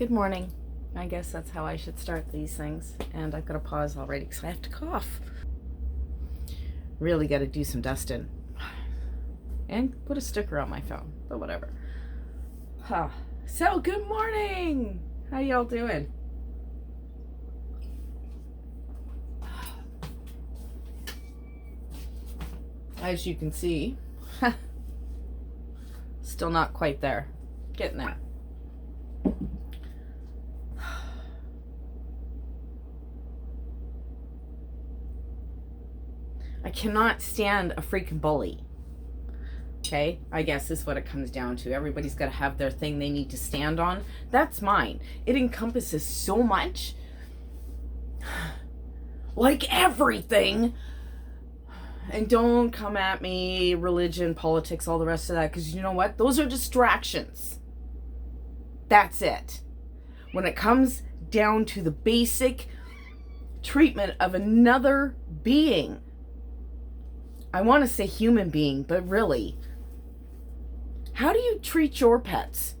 Good morning. I guess that's how I should start these things. And I've got to pause already because I have to cough. Really got to do some dusting. And put a sticker on my phone, but whatever. So, good morning! How y'all doing? As you can see, still not quite there. Getting there. I cannot stand a freaking bully. Okay, I guess is what it comes down to. Everybody's got to have their thing they need to stand on. That's mine. It encompasses so much. Like everything. And don't come at me, religion, politics, all the rest of that, because you know what? Those are distractions. That's it. When it comes down to the basic treatment of another being, I want to say human being, but really, how do you treat your pets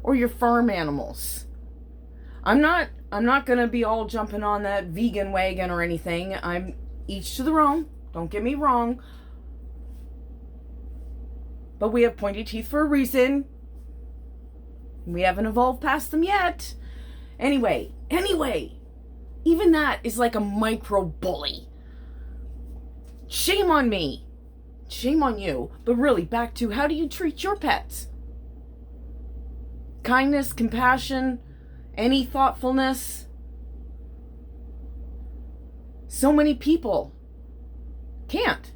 or your farm animals? I'm not going to be all jumping on that vegan wagon or anything. I'm each to their own. Don't get me wrong. But we have pointy teeth for a reason. We haven't evolved past them yet. Anyway, even that is like a micro bully. Shame on me. Shame on you. But really, back to how do you treat your pets? Kindness, compassion, any thoughtfulness. So many people can't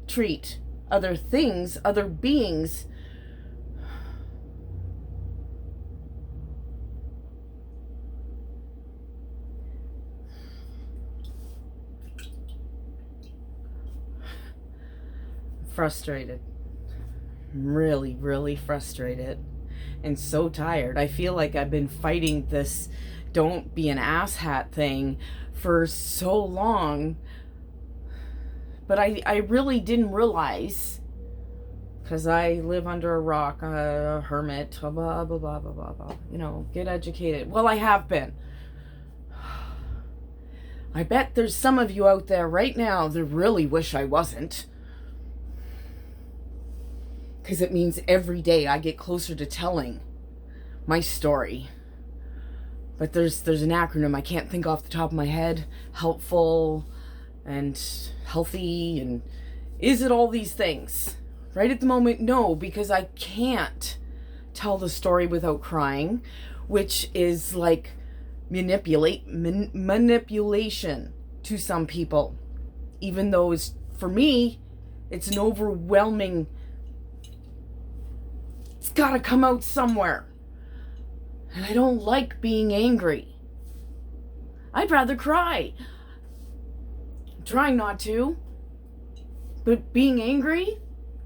treat other things, other beings, frustrated. Really, really frustrated and so tired. I feel like I've been fighting this don't be an asshat thing for so long, but I really didn't realize, because I live under a rock, a hermit, blah, blah, blah, blah, blah, blah, you know, get educated. Well, I have been. I bet there's some of you out there right now that really wish I wasn't. Because it means every day I get closer to telling my story. But there's an acronym I can't think off the top of my head. Helpful and healthy, and is it all these things? Right at the moment, no, because I can't tell the story without crying, which is like manipulation to some people. Even though for me, it's an overwhelming, it's gotta come out somewhere. And I don't like being angry. I'd rather cry. I'm trying not to. But being angry,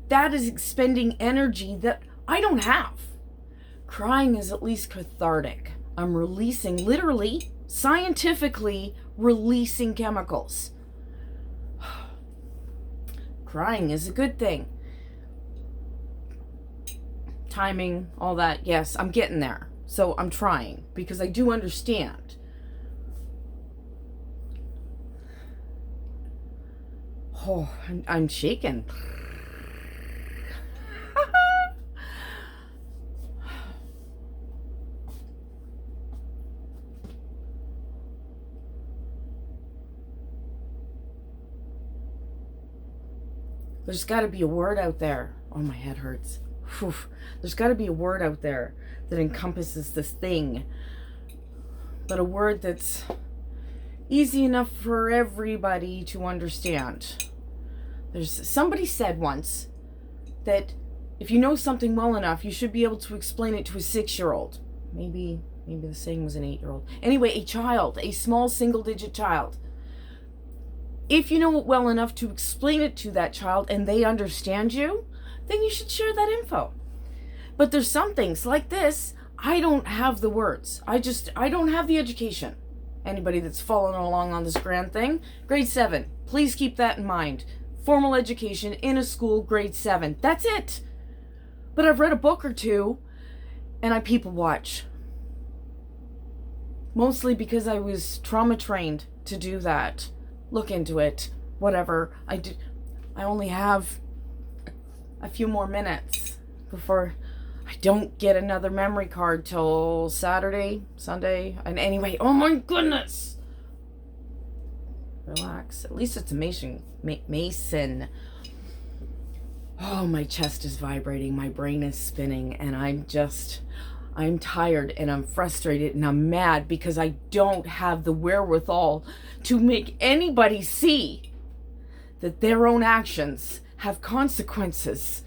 that is expending energy that I don't have. Crying is at least cathartic. I'm releasing, literally, scientifically releasing chemicals. Crying is a good thing. Timing, all that, yes, I'm getting there. So I'm trying, because I do understand. Oh, I'm shaking. There's got to be a word out there. Oh, my head hurts. Whew. There's got to be a word out there that encompasses this thing. But a word that's easy enough for everybody to understand. Somebody said once that if you know something well enough, you should be able to explain it to a 6-year-old. Maybe the saying was an 8-year-old. Anyway, a child, a small single-digit child. If you know it well enough to explain it to that child and they understand you, then you should share that info. But there's some things like this, I don't have the words. I don't have the education. Anybody that's following along on this grand thing, grade 7, please keep that in mind. Formal education in a school, grade 7. That's it. But I've read a book or two, and I people watch. mostly because I was trauma trained to do that. Look into it. Whatever. I only have a few more minutes before I don't get another memory card till Saturday, Sunday. And anyway, oh my goodness. Relax. At least it's a Mason. Oh, my chest is vibrating. My brain is spinning. And I'm tired and I'm frustrated and I'm mad because I don't have the wherewithal to make anybody see that their own actions have consequences.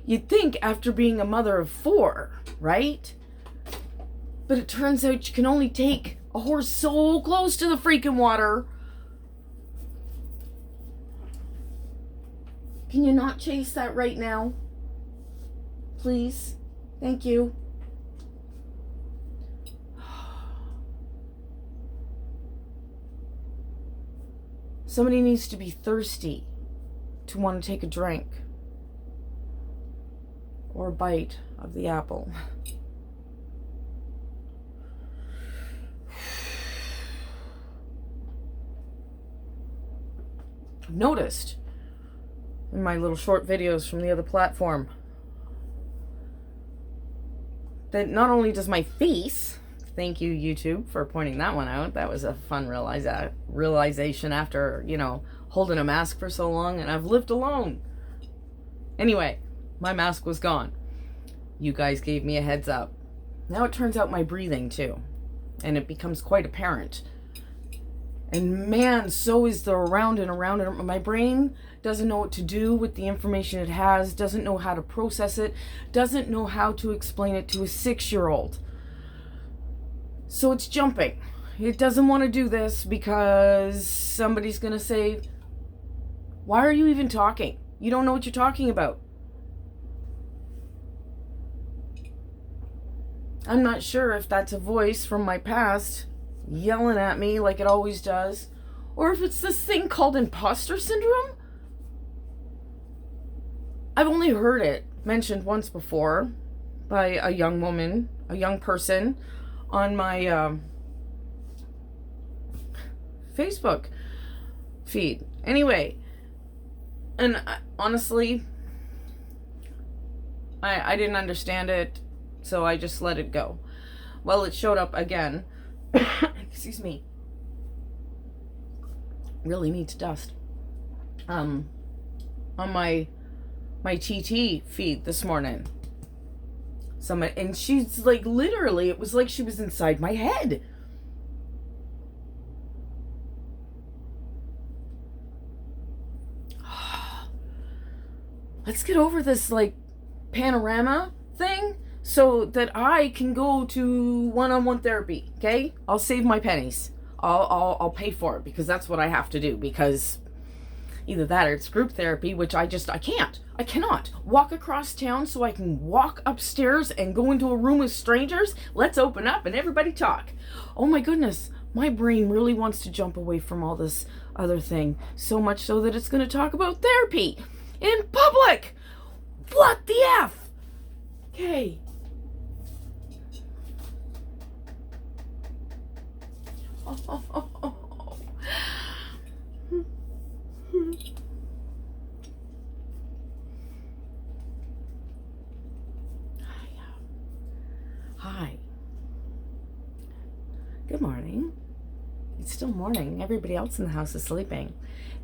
You'd think after being a mother of 4, right? But it turns out you can only take a horse so close to the freaking water. Can you not chase that right now? Please? Thank you. Somebody needs to be thirsty to want to take a drink or a bite of the apple. I've noticed in my little short videos from the other platform that not only does my face, thank you YouTube for pointing that one out, that was a fun realization after, holding a mask for so long, and I've lived alone. Anyway, my mask was gone. You guys gave me a heads up. Now it turns out my breathing too, and it becomes quite apparent. And man, so is the around and around. And my brain doesn't know what to do with the information it has, doesn't know how to process it, doesn't know how to explain it to a 6-year-old. So it's jumping. It doesn't want to do this because somebody's going to say, why are you even talking? You don't know what you're talking about. I'm not sure if that's a voice from my past yelling at me like it always does, or if it's this thing called imposter syndrome. I've only heard it mentioned once before by a young woman, a young person on my Facebook feed. Anyway, and honestly, I didn't understand it, so I just let it go. Well, it showed up again. Excuse me. Really need to dust. On my TT feed this morning. And she's like, literally, it was like she was inside my head. Let's get over this like panorama thing so that I can go to one-on-one therapy. Okay, I'll save my pennies. I'll pay for it because that's what I have to do, because either that or it's group therapy, which I cannot walk across town so I can walk upstairs and go into a room with strangers. Let's open up and everybody talk. Oh my goodness, my brain really wants to jump away from all this other thing, so much so that it's going to talk about therapy in public. What the F? Okay. Hi. Good morning. It's still morning. Everybody else in the house is sleeping.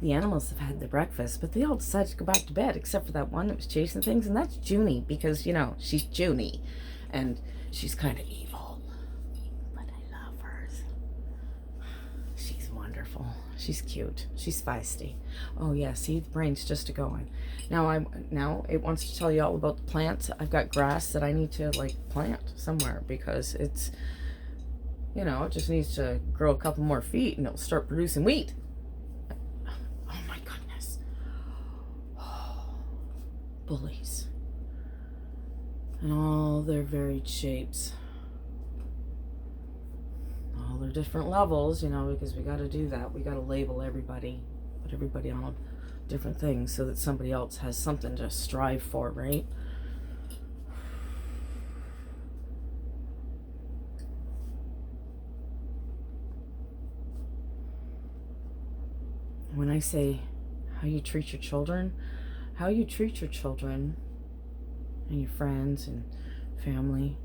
The animals have had their breakfast, but they all decided to go back to bed, except for that one that was chasing things, and that's Junie, because, she's Junie, and she's kind of evil. But I love her. She's wonderful. She's cute. She's feisty. Oh yeah, see, the brain's just a-going. Now it wants to tell you all about the plants. I've got grass that I need to, plant somewhere, because it's, it just needs to grow a couple more feet, and it'll start producing wheat. Oh my goodness. Oh, bullies. And all their varied shapes. All their different levels, because we got to do that. We got to label everybody, put everybody on different things so that somebody else has something to strive for, right? when I say how you treat your children, how you treat your children and your friends and family,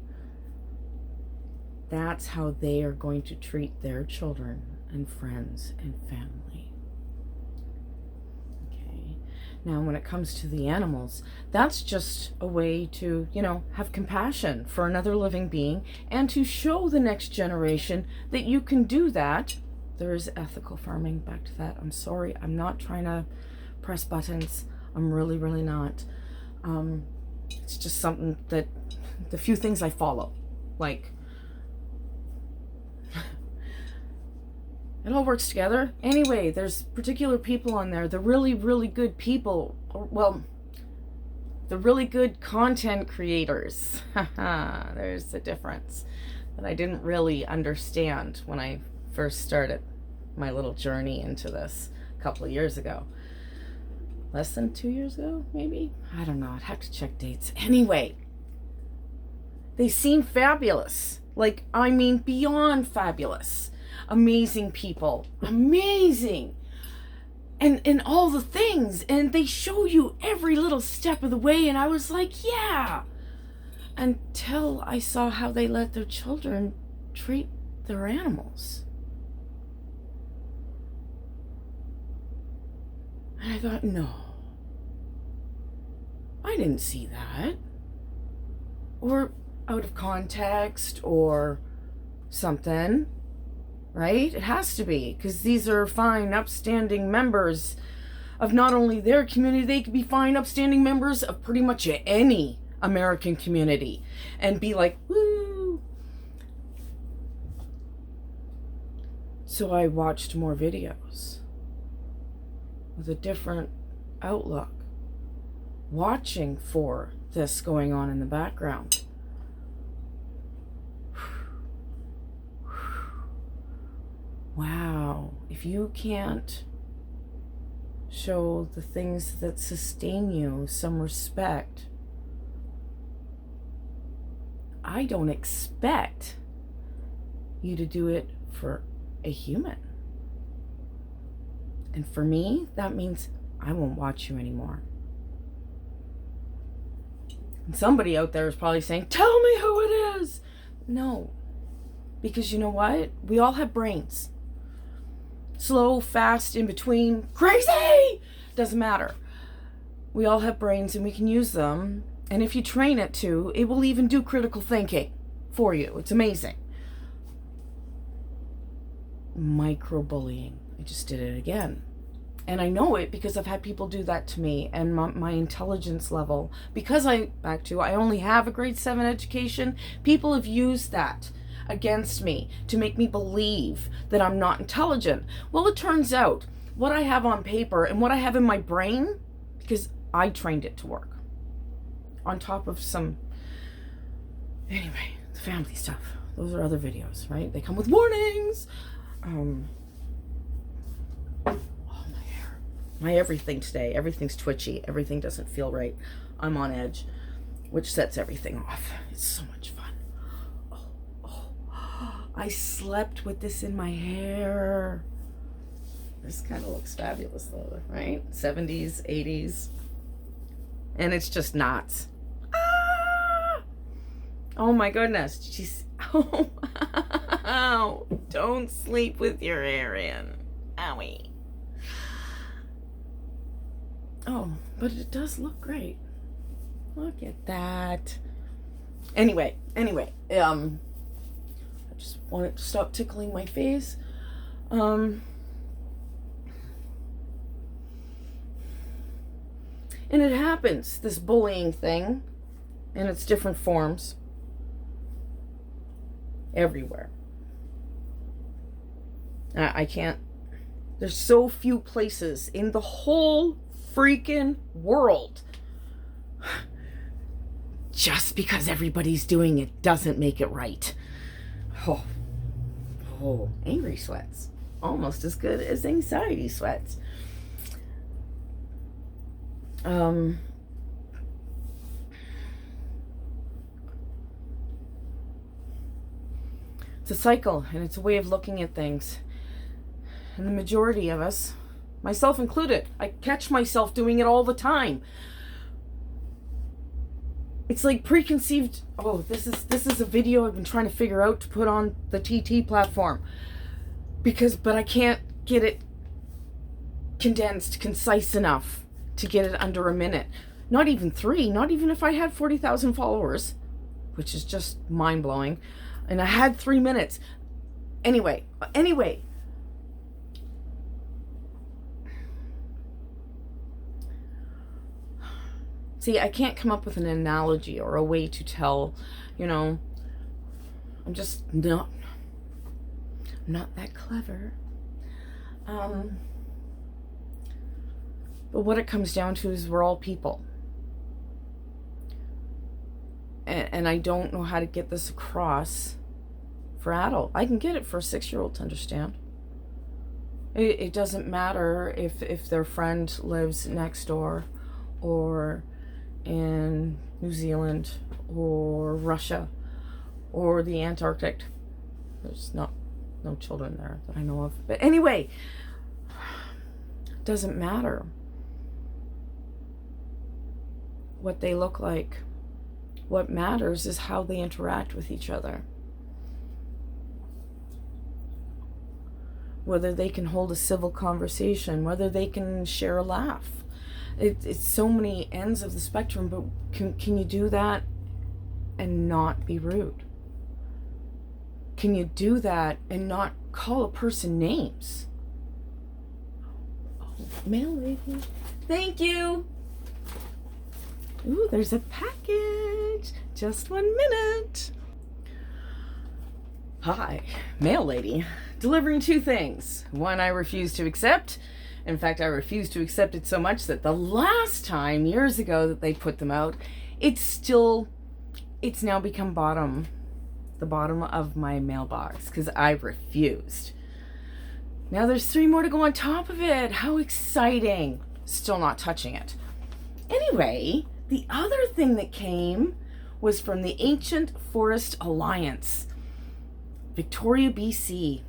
that's how they are going to treat their children and friends and family. Okay. Now, when it comes to the animals, that's just a way to, have compassion for another living being and to show the next generation that you can do that. There is ethical farming, back to that. I'm sorry, I'm not trying to press buttons. I'm really, really not. It's just something that, the few things I follow, like, it all works together. Anyway, there's particular people on there, the really, really good people, the really good content creators. There's the difference that I didn't really understand when I first started my little journey into this a couple of years ago. Less than 2 years ago, maybe? I don't know. I'd have to check dates. Anyway, they seem fabulous. Like, I mean, beyond fabulous. Amazing people. Amazing. And all the things. And they show you every little step of the way. And I was like, yeah. Until I saw how they let their children treat their animals. And I thought, no. I didn't see that. Or out of context or something, right? It has to be, because these are fine, upstanding members of not only their community, they could be fine, upstanding members of pretty much any American community and be like, woo. So I watched more videos with a different outlook, watching for this going on in the background. Wow, if you can't show the things that sustain you some respect, I don't expect you to do it for a human. And for me, that means I won't watch you anymore. And somebody out there is probably saying, tell me who it is. No, because you know what? We all have brains. Slow, fast, in between, crazy, doesn't matter. We all have brains and we can use them. And if you train it to, it will even do critical thinking for you. It's amazing. Microbullying. I just did it again. And I know it because I've had people do that to me, and my intelligence level, because I only have a grade 7 education, people have used that against me to make me believe that I'm not intelligent. Well, it turns out what I have on paper and what I have in my brain, because I trained it to work, on top of some, anyway, the family stuff. Those are other videos, right? They come with warnings. My everything today, everything's twitchy, everything doesn't feel right. I'm on edge, which sets everything off. It's so much fun. I slept with this in my hair. This kind of looks fabulous though, right? 70s, 80s. And it's just knots. Ah! Oh my goodness. She's, oh, don't sleep with your hair in. Owie. Oh, but it does look great. Look at that. Anyway, I just want it to stop tickling my face. And it happens, this bullying thing, in its different forms, everywhere. I can't, there's so few places in the whole freaking world. Just because everybody's doing it doesn't make it right. Oh, angry sweats. Almost as good as anxiety sweats. It's a cycle, and it's a way of looking at things. And the majority of us myself included. I catch myself doing it all the time. It's like preconceived. Oh, this is a video I've been trying to figure out to put on the TT platform, but I can't get it condensed, concise enough to get it under a minute. Not even 3, not even if I had 40,000 followers, which is just mind-blowing. And I had 3 minutes. Anyway. See, I can't come up with an analogy or a way to tell, I'm just not that clever. But what it comes down to is we're all people. And I don't know how to get this across for adult. I can get it for a 6-year-old to understand. It doesn't matter if their friend lives next door or in New Zealand or Russia or the Antarctic. There's no children there that I know of. But anyway, it doesn't matter what they look like. What matters is how they interact with each other. Whether they can hold a civil conversation, whether they can share a laugh. It's so many ends of the spectrum, but can you do that and not be rude? Can you do that and not call a person names? Oh, mail lady. Thank you. Ooh, there's a package. Just 1 minute. Hi, mail lady. Delivering 2 things. One I refuse to accept. In fact, I refuse to accept it so much that the last time, years ago, that they put them out, it's now become the bottom of my mailbox because I refused. Now there's 3 more to go on top of it. How exciting. Still not touching it. Anyway, the other thing that came was from the Ancient Forest Alliance, Victoria, BC.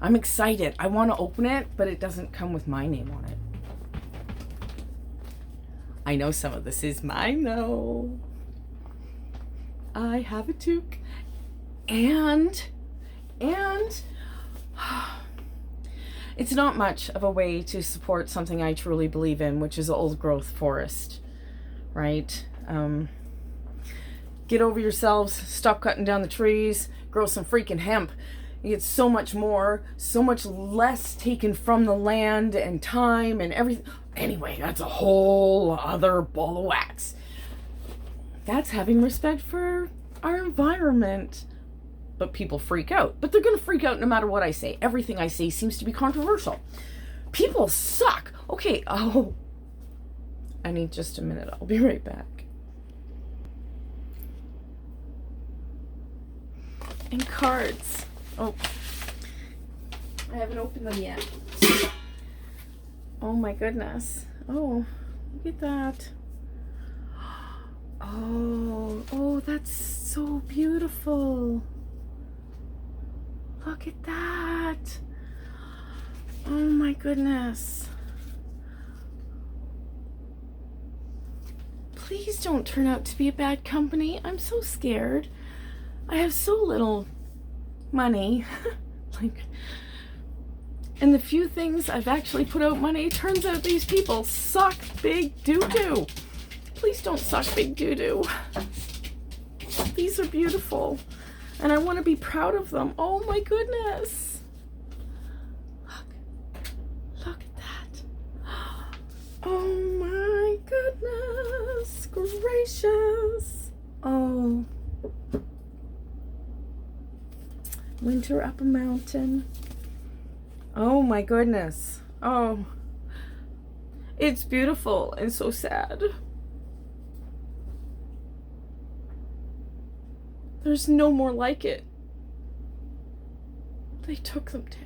I'm excited. I want to open it, but it doesn't come with my name on it. I know some of this is mine, though. I have a toque. And it's not much of a way to support something I truly believe in, which is old growth forest, right? Get over yourselves, stop cutting down the trees, grow some freaking hemp. You get so much more, so much less taken from the land and time and everything. Anyway, that's a whole other ball of wax. That's having respect for our environment. But people freak out. But they're going to freak out no matter what I say. Everything I say seems to be controversial. People suck. Okay, I need just a minute. I'll be right back. And cards. Oh, I haven't opened them yet. Oh my goodness. Oh, look at that. Oh, that's so beautiful. Look at that. Oh my goodness. Please don't turn out to be a bad company. I'm so scared. I have so little money. And the few things I've actually put out money, it turns out these people suck big doo-doo. Please don't suck big doo-doo. These are beautiful. And I want to be proud of them. Oh my goodness. Look at that. Oh my goodness gracious. Oh. Winter up a mountain. Oh my goodness. Oh. It's beautiful and so sad. There's no more like it. They took them down.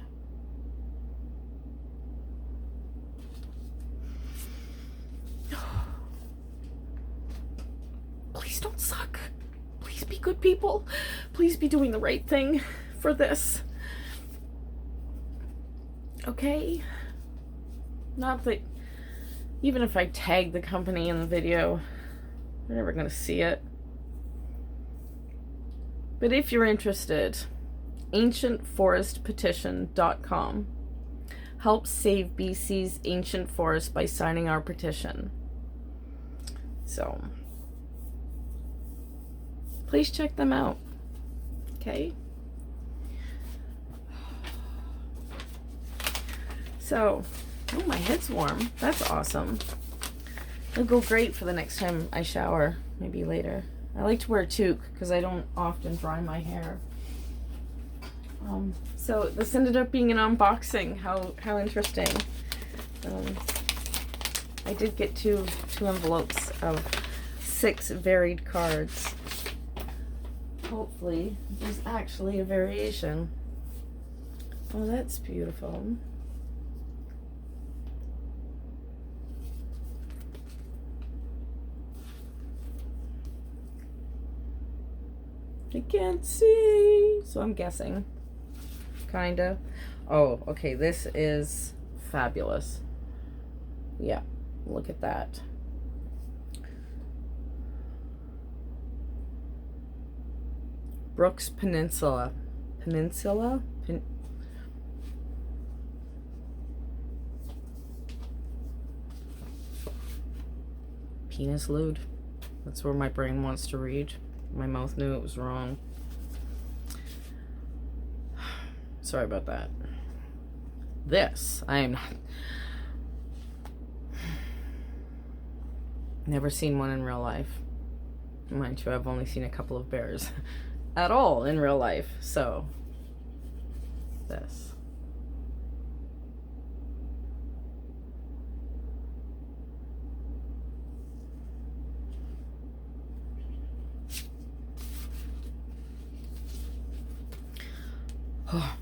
Please don't suck. Please be good people. Please be doing the right thing for this. Okay? Not that, even if I tag the company in the video, they're never going to see it. But if you're interested, ancientforestpetition.com. Help save BC's ancient forest by signing our petition. So, please check them out. Okay? So, oh, my head's warm. That's awesome. It'll go great for the next time I shower. Maybe later. I like to wear a toque because I don't often dry my hair. So this ended up being an unboxing. How interesting. I did get two envelopes of 6 varied cards. Hopefully there's actually a variation. Oh, that's beautiful. I can't see, so I'm guessing. Kinda. Oh, okay, this is fabulous. Yeah, look at that. Brooks Peninsula. Penis lewd. That's where my brain wants to read. My mouth knew it was wrong. Sorry about that. This, I am not. Never seen one in real life. Mind you, I've only seen a couple of bears at all in real life. So, this. Oh.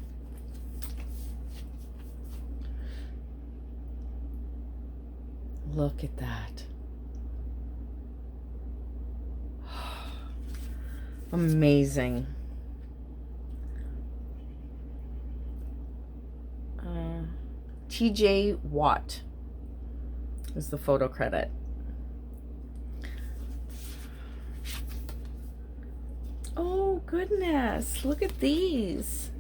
Look at that. Amazing. TJ Watt is the photo credit. Oh goodness, look at these.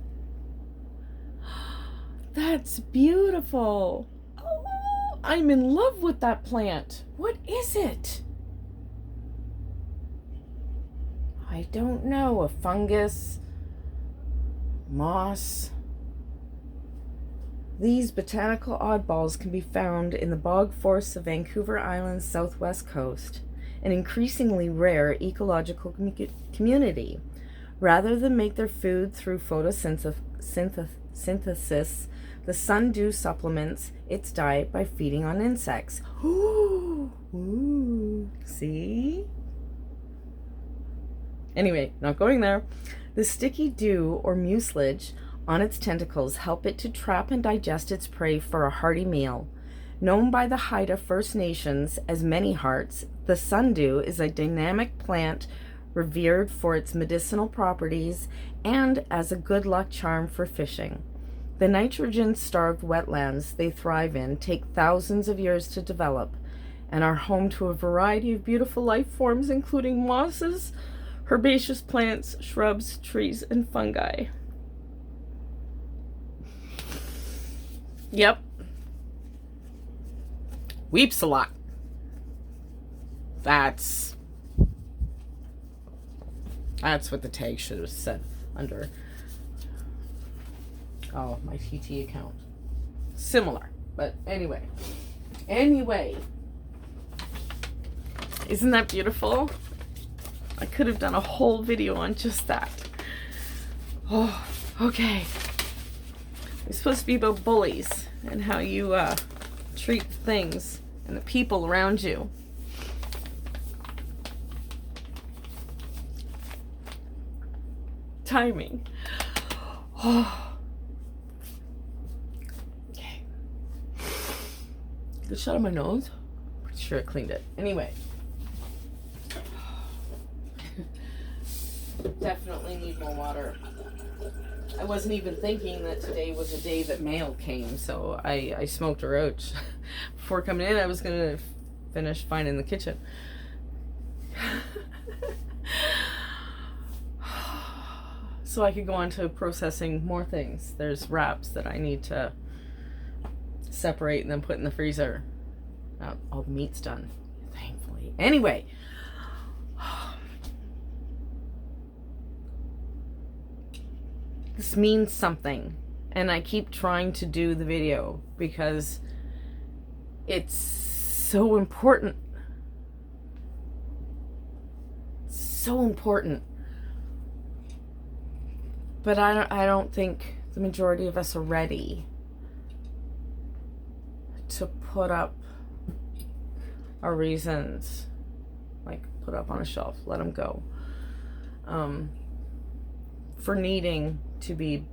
That's beautiful. Oh, I'm in love with that plant. What is it? I don't know. A fungus? Moss? These botanical oddballs can be found in the bog forests of Vancouver Island's southwest coast, an increasingly rare ecological community. Rather than make their food through photosynthesis, the sundew supplements its diet by feeding on insects. Ooh, see? Anyway, not going there. The sticky dew or mucilage on its tentacles help it to trap and digest its prey for a hearty meal. Known by the Haida First Nations as many hearts, the sundew is a dynamic plant revered for its medicinal properties and as a good luck charm for fishing. The nitrogen-starved wetlands they thrive in take thousands of years to develop and are home to a variety of beautiful life forms, including mosses, herbaceous plants, shrubs, trees, and fungi. Yep. Weeps a lot. That's what the tag should have said under my TT account. Similar, but anyway. Isn't that beautiful? I could have done a whole video on just that. Oh, okay. It's supposed to be about bullies and how you treat things and the people around you. Timing. Oh. Okay. Good shot of my nose. Pretty sure I cleaned it. Anyway. Definitely need more water. I wasn't even thinking that today was a day that mail came, so I smoked a roach. Before coming in, I was going to finish finding the kitchen. So I could go on to processing more things. There's wraps that I need to separate and then put in the freezer. All the meat's done, thankfully. Anyway, this means something, and I keep trying to do the video because it's so important. So important. But I don't think the majority of us are ready to put up our reasons, like put up on a shelf, let them go, for needing to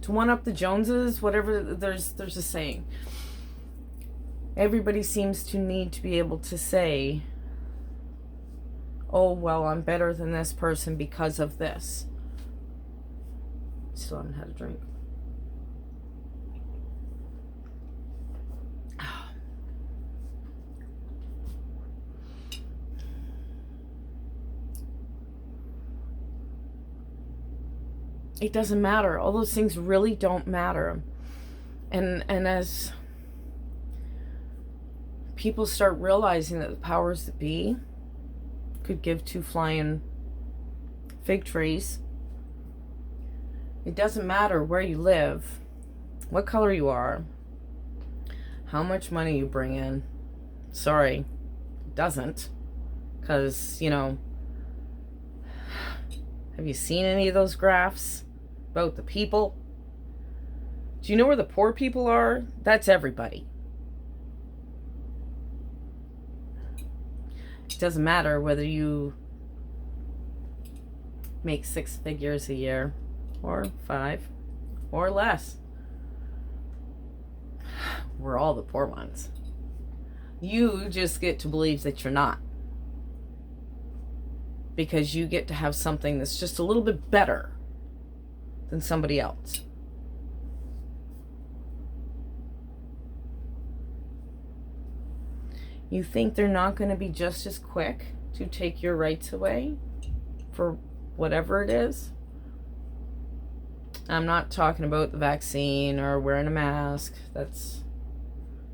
one up the Joneses, whatever. There's a saying. Everybody seems to need to be able to say, oh, well, I'm better than this person because of this. Still haven't had a drink. It doesn't matter. All those things really don't matter. And as people start realizing that the powers that be could give two flying fig trees, it doesn't matter where you live, what color you are, how much money you bring in. Sorry, it doesn't. Because, have you seen any of those graphs about the people? Do you know where the poor people are? That's everybody. It doesn't matter whether you make 6 figures a year or 5 or less. We're all the poor ones. You just get to believe that you're not, because you get to have something that's just a little bit better than somebody else. You think they're not going to be just as quick to take your rights away for whatever it is? I'm not talking about the vaccine or wearing a mask.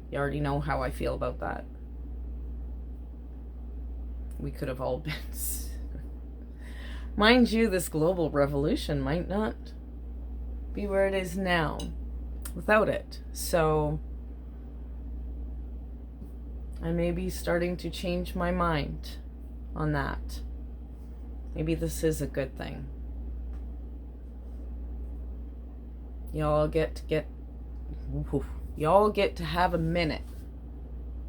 You already know how I feel about that. We could have all been... Mind you, this global revolution might not be where it is now without it. So I may be starting to change my mind on that. Maybe this is a good thing. Y'all get to have a minute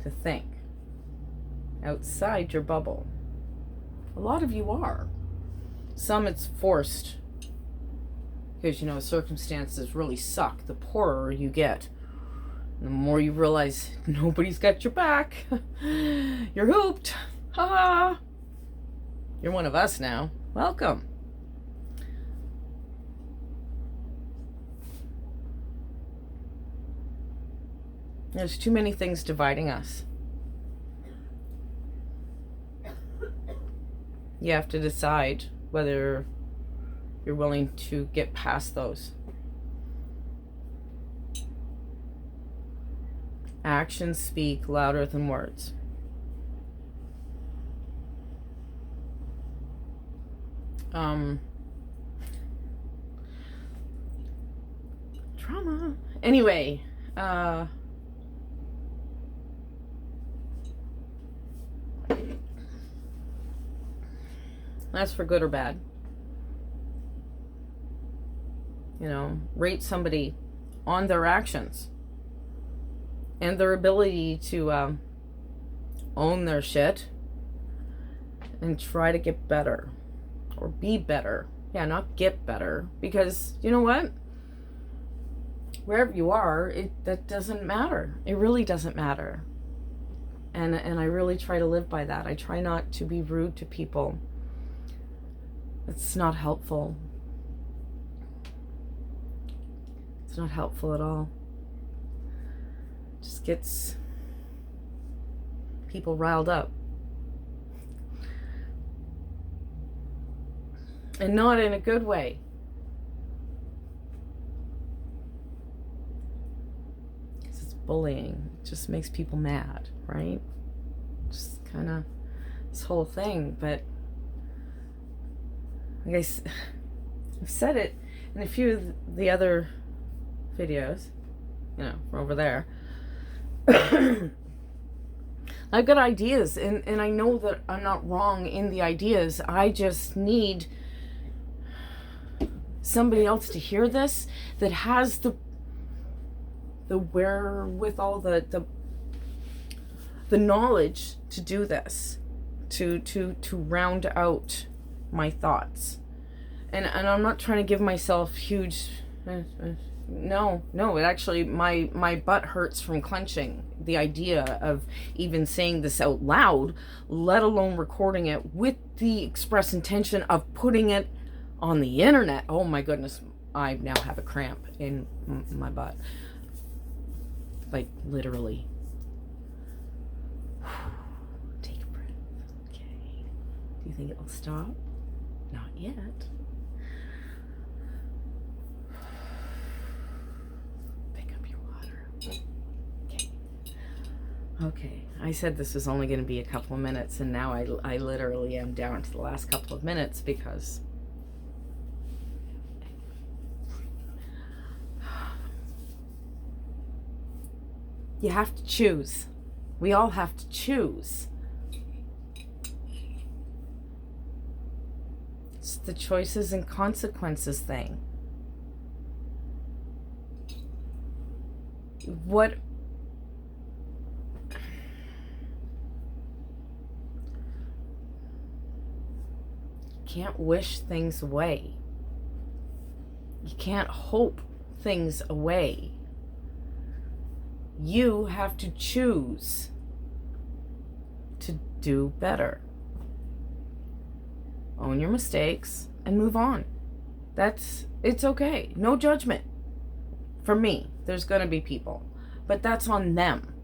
to think outside your bubble. A lot of you are. Some it's forced, because circumstances really suck. The poorer you get, the more you realize nobody's got your back. You're hooped. Ha ha. You're one of us now. Welcome. There's too many things dividing us. You have to decide whether you're willing to get past those. Actions speak louder than words. Trauma. Anyway, that's for good or bad. Rate somebody on their actions and their ability to own their shit and try to get better or be better. Yeah, not get better, because you know what? Wherever you are, that doesn't matter. It really doesn't matter. And I really try to live by that. I try not to be rude to people. It's not helpful. It's not helpful at all. Just gets people riled up. And not in a good way. Because it's bullying. It just makes people mad, right? Just kind of this whole thing. But like I've said it in a few of the other videos, you know, from over there. I've got ideas, and I know that I'm not wrong in the ideas. I just need somebody else to hear this that has the wherewithal, the knowledge to do this, to round out my thoughts. And I'm not trying to give myself huge no, it actually, my butt hurts from clenching the idea of even saying this out loud, let alone recording it with the express intention of putting it on the internet. Oh my goodness, I now have a cramp in my butt. Like, literally. Take a breath. Okay. Do you think it'll stop? Not yet. Okay, I said this was only going to be a couple of minutes, and now I literally am down to the last couple of minutes because you have to choose. We all have to choose. It's the choices and consequences thing. What can't wish things away. You can't hope things away. You have to choose to do better. Own your mistakes and move on. It's okay. No judgment. For me, there's gonna be people, but that's on them.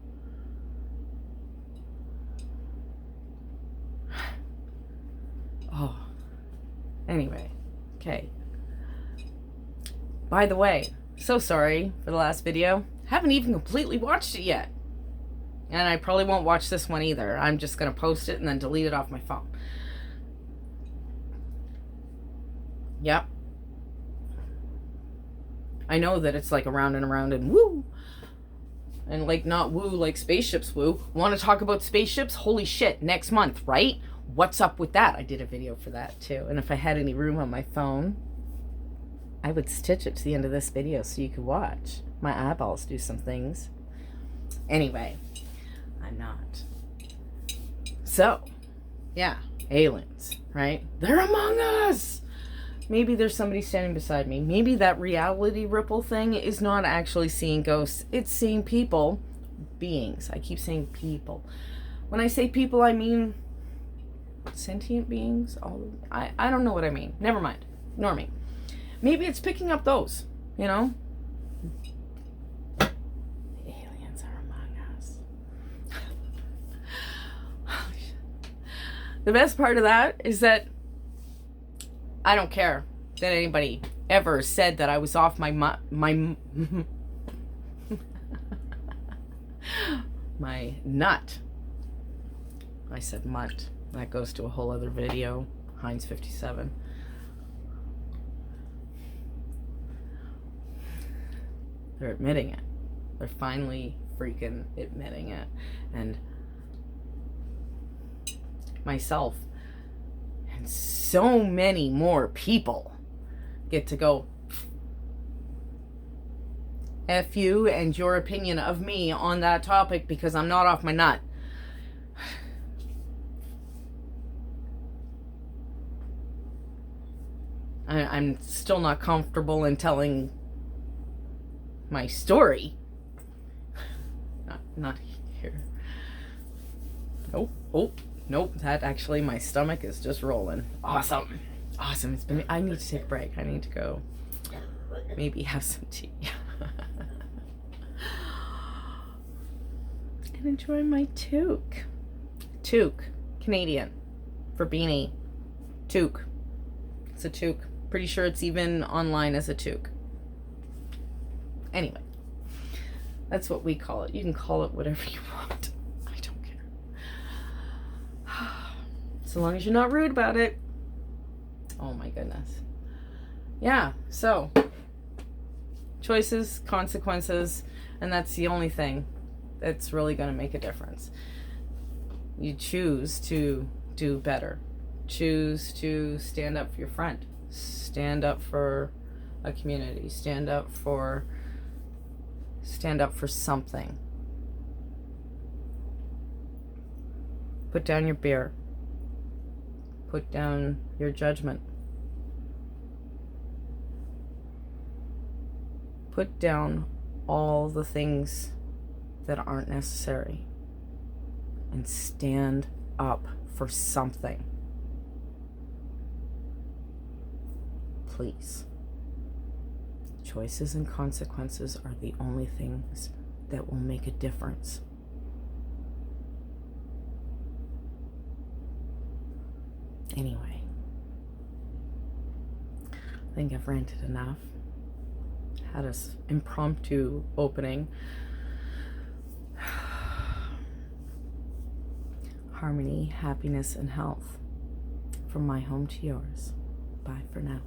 Oh. Anyway, okay. By the way, so sorry for the last video. Haven't even completely watched it yet. And I probably won't watch this one either. I'm just going to post it and then delete it off my phone. Yep. I know that it's like around and woo. And like not woo like spaceships woo. Want to talk about spaceships? Holy shit, next month, right? What's up with that? I did a video for that too. And if I had any room on my phone, I would stitch it to the end of this video so you could watch my eyeballs do some things. Anyway, I'm not. So, yeah, aliens, right? They're among us! Maybe there's somebody standing beside me. Maybe that reality ripple thing is not actually seeing ghosts. It's seeing people, beings. I keep saying people. When I say people, I mean sentient beings. I don't know what I mean. Never mind. Ignore me. Maybe it's picking up those, you know? The aliens are among us. The best part of that is that I don't care that anybody ever said that I was off my my nut. I said mutt. That goes to a whole other video. Heinz 57. They're admitting it. They're finally freaking admitting it. And myself and so many more people get to go F you and your opinion of me on that topic because I'm not off my nut. I'm still not comfortable in telling my story. Not here. Nope. Oh, nope. That actually, my stomach is just rolling. Awesome. awesome. I need to take a break. I need to go maybe have some tea. And enjoy my toque. Toque. Canadian. For beanie. Toque. It's a toque. Pretty sure it's even online as a toque. Anyway. That's what we call it. You can call it whatever you want. I don't care. So long as you're not rude about it. Oh my goodness. Yeah, so choices, consequences, and that's the only thing that's really going to make a difference. You choose to do better. Choose to stand up for your friend. Stand up for a community. Stand up for something. Put down your beer. Put down your judgment. Put down all the things that aren't necessary and stand up for something. Please. Choices and consequences are the only things that will make a difference. Anyway, I think I've ranted enough. Had an impromptu opening. Harmony, happiness, and health. From my home to yours. Bye for now.